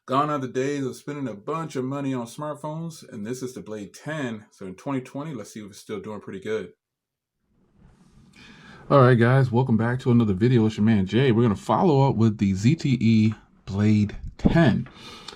Gone are the days of spending a bunch of money on smartphones, and this is the Blade 10. So in 2020, let's see if it's still doing pretty good. All right, guys, welcome back to another video. It's your man Jay. We're going to follow up with the ZTE Blade 10.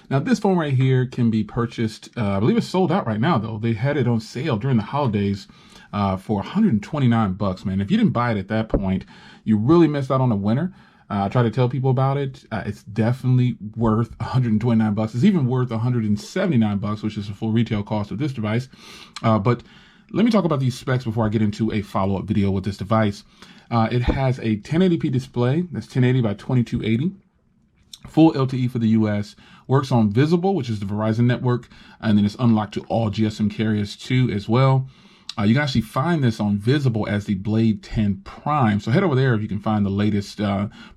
Now, this phone right here can be purchased. I believe it's sold out right now, though. They had it on sale during the holidays for 129 bucks, man. If you didn't buy it at that point, you really missed out on a winner. I try to tell people about it. It's definitely worth 129 bucks. It's even worth 179 bucks, which is the full retail cost of this device. But let me talk about these specs before I get into a follow-up video with this device. It has a 1080p display. That's 1080 by 2280. Full LTE for the US. Works on Visible, which is the Verizon network. And then it's unlocked to all GSM carriers too as well. You can actually find this on Visible as the Blade 10 Prime. So head over there if you can find the latest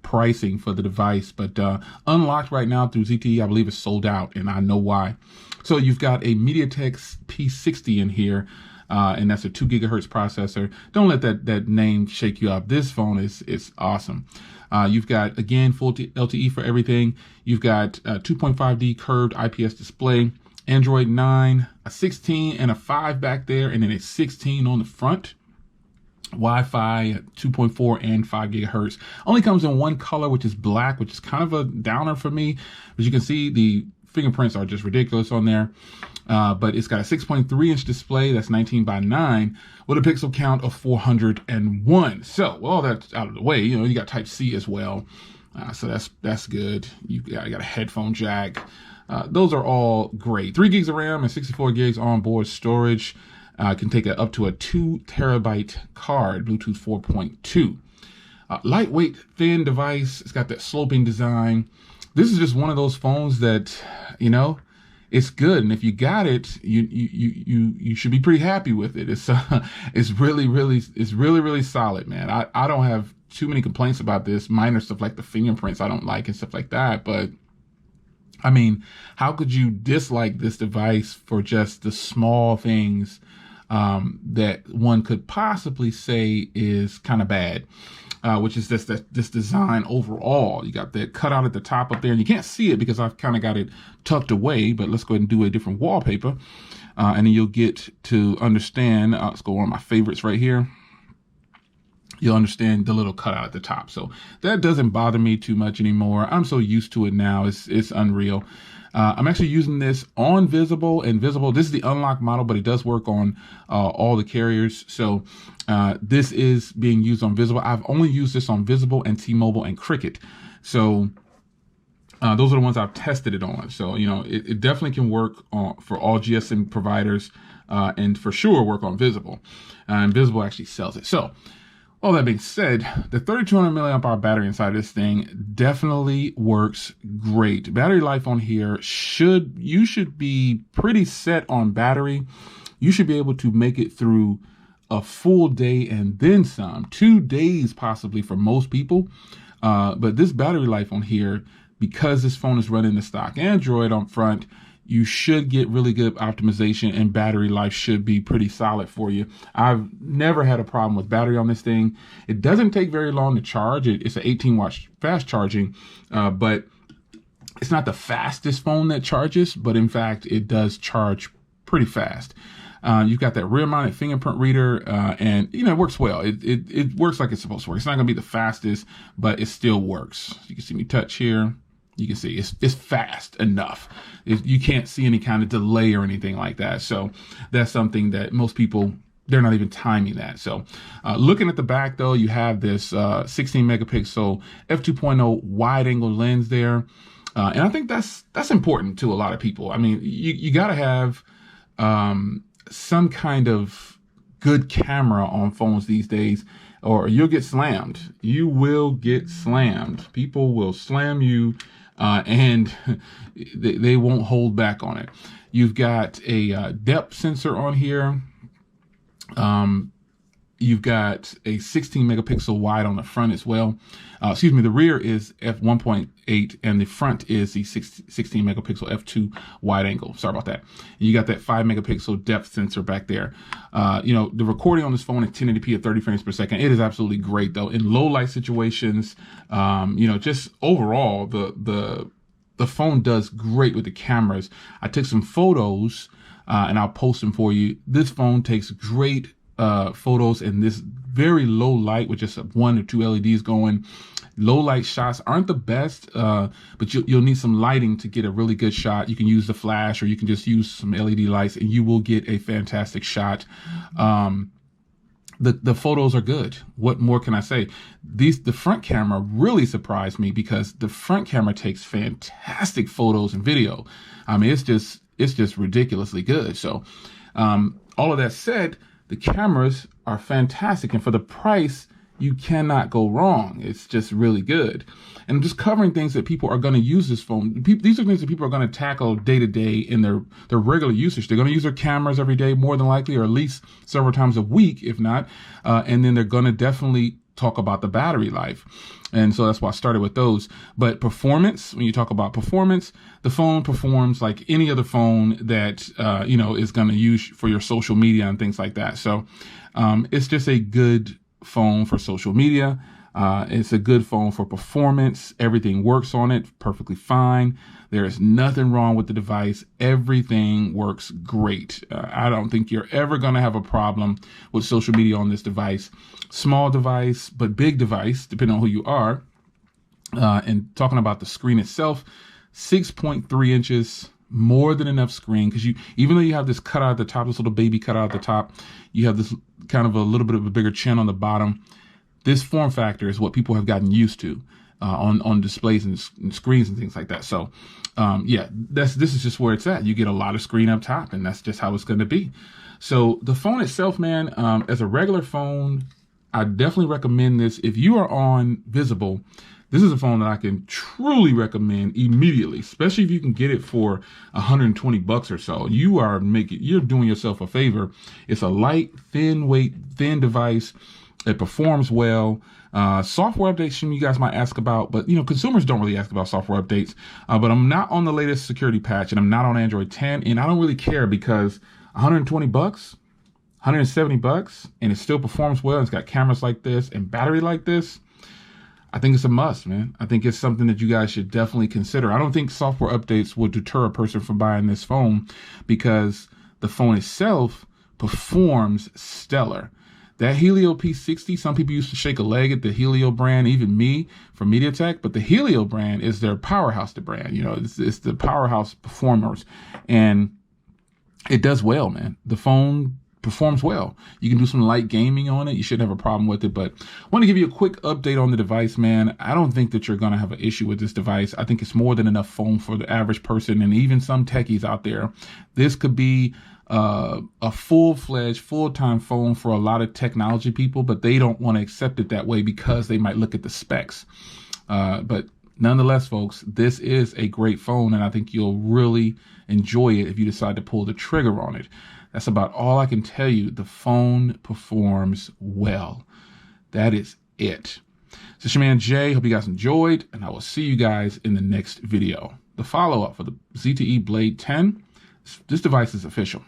pricing for the device. But unlocked right now through ZTE, I believe it's sold out, and I know why. So you've got a MediaTek P60 in here, and that's a 2 gigahertz processor. Don't let that name shake you up. This phone is awesome. You've got, again, full LTE for everything. You've got 2.5D curved IPS display. Android 9, a 16 and a 5 back there, and then a 16 on the front. Wi-Fi 2.4 and 5 gigahertz. Only comes in one color, which is black, which is kind of a downer for me. As you can see, the fingerprints are just ridiculous on there. But it's got a 6.3-inch display that's 19 by 9 with a pixel count of 401. So, well, that's out of the way. You know, you got Type-C as well. So that's good. You got a headphone jack. Those are all great. 3 gigs of RAM and 64 gigs onboard storage. Can take up to a 2 terabyte card, Bluetooth 4.2. Lightweight, thin device. It's got that sloping design. This is just one of those phones that, you know, it's good. And if you got it, you should be pretty happy with it. It's really solid, man. I don't have too many complaints about this. Minor stuff like the fingerprints I don't like and stuff like that, but I mean, how could you dislike this device for just the small things that one could possibly say is kind of bad, which is this design overall. You got that cutout at the top up there, and you can't see it because I've kind of got it tucked away, but let's go ahead and do a different wallpaper, and then you'll get to understand. Let's go on my favorites right here. You'll understand the little cutout at the top. So that doesn't bother me too much anymore. I'm so used to it now. It's unreal. I'm actually using this on Visible and Visible. This is the unlocked model, but it does work on all the carriers. So this is being used on Visible. I've only used this on Visible and T-Mobile and Cricket. So those are the ones I've tested it on. So, you know, it definitely can work for all GSM providers and for sure work on Visible. And Visible actually sells it. So, all that being said, the 3200 milliamp hour battery inside this thing definitely works great. Battery life on here you should be pretty set on battery. You should be able to make it through a full day and then some, 2 days possibly for most people. But this battery life on here, because this phone is running the stock Android on front, you should get really good optimization, and battery life should be pretty solid for you. I've never had a problem with battery on this thing. It doesn't take very long to charge. It's an 18-watt fast charging, but it's not the fastest phone that charges, but in fact, it does charge pretty fast. You've got that rear-mounted fingerprint reader, and you know it works well. It works like it's supposed to work. It's not going to be the fastest, but it still works. You can see me touch here. You can see it's fast enough. You can't see any kind of delay or anything like that. So that's something that most people, they're not even timing that. So looking at the back, though, you have this 16 megapixel f2.0 wide angle lens there. And I think that's important to a lot of people. I mean, you got to have some kind of good camera on phones these days, or you'll get slammed. You will get slammed. People will slam you. And they won't hold back on it. You've got a depth sensor on here. You've got a 16 megapixel wide on the front as well. Excuse me, the rear is f1.8 and the front is the 16 megapixel f2 wide angle. Sorry about that. You got that 5 megapixel depth sensor back there. You know, the recording on this phone at 1080p at 30 frames per second. It is absolutely great though. In low light situations, you know, just overall the the phone does great with the cameras. I took some photos and I'll post them for you. This phone takes great photos in this very low light with just 1 or 2 LEDs going. Low light shots aren't the best, but you'll need some lighting to get a really good shot. You can use the flash or you can just use some LED lights and you will get a fantastic shot. The photos are good. What more can I say? The front camera really surprised me because the front camera takes fantastic photos and video. I mean, it's just ridiculously good. So, all of that said, the cameras are fantastic, and for the price, you cannot go wrong. It's just really good. And I'm just covering things that people are going to use this phone. These are things that people are going to tackle day to day in their regular usage. They're going to use their cameras every day, more than likely, or at least several times a week, if not. And then they're going to definitely talk about the battery life. And so that's why I started with those. But performance, when you talk about performance, the phone performs like any other phone that, is going to use for your social media and things like that. So it's just a good phone for social media. It's a good phone for performance. Everything works on it perfectly fine. There is nothing wrong with the device. Everything works great. I don't think you're ever going to have a problem with social media on this device. Small device, but big device, depending on who you are. And talking about the screen itself, 6.3 inches, more than enough screen, because even though you have this cutout at the top, this little baby cutout at the top, you have this kind of a little bit of a bigger chin on the bottom. This form factor is what people have gotten used to on displays and screens and things like that. So, this is just where it's at. You get a lot of screen up top, and that's just how it's going to be. So the phone itself, man, as a regular phone, I definitely recommend this. If you are on Visible, this is a phone that I can truly recommend immediately, especially if you can get it for $120 or so. You're doing yourself a favor. It's a light, thin device. It performs well. Software updates, you guys might ask about, but consumers don't really ask about software updates. But I'm not on the latest security patch, and I'm not on Android 10, and I don't really care because $120, $170, and it still performs well. It's got cameras like this and battery like this. I think it's a must, man. I think it's something that you guys should definitely consider. I don't think software updates would deter a person from buying this phone because the phone itself performs stellar. That Helio P60, some people used to shake a leg at the Helio brand, even me from MediaTek, but the Helio brand is their powerhouse, brand. It's the powerhouse performers, and it does well, man. The phone performs well. You can do some light gaming on it. You shouldn't have a problem with it, but I want to give you a quick update on the device, man. I don't think that you're going to have an issue with this device. I think it's more than enough phone for the average person and even some techies out there. This could be a full-fledged, full-time phone for a lot of technology people, but they don't want to accept it that way because they might look at the specs. But nonetheless, folks, this is a great phone, and I think you'll really enjoy it if you decide to pull the trigger on it. That's about all I can tell you. The phone performs well. That is it. So it's your man Jay. Hope you guys enjoyed, and I will see you guys in the next video. The follow-up for the ZTE Blade 10. This device is official.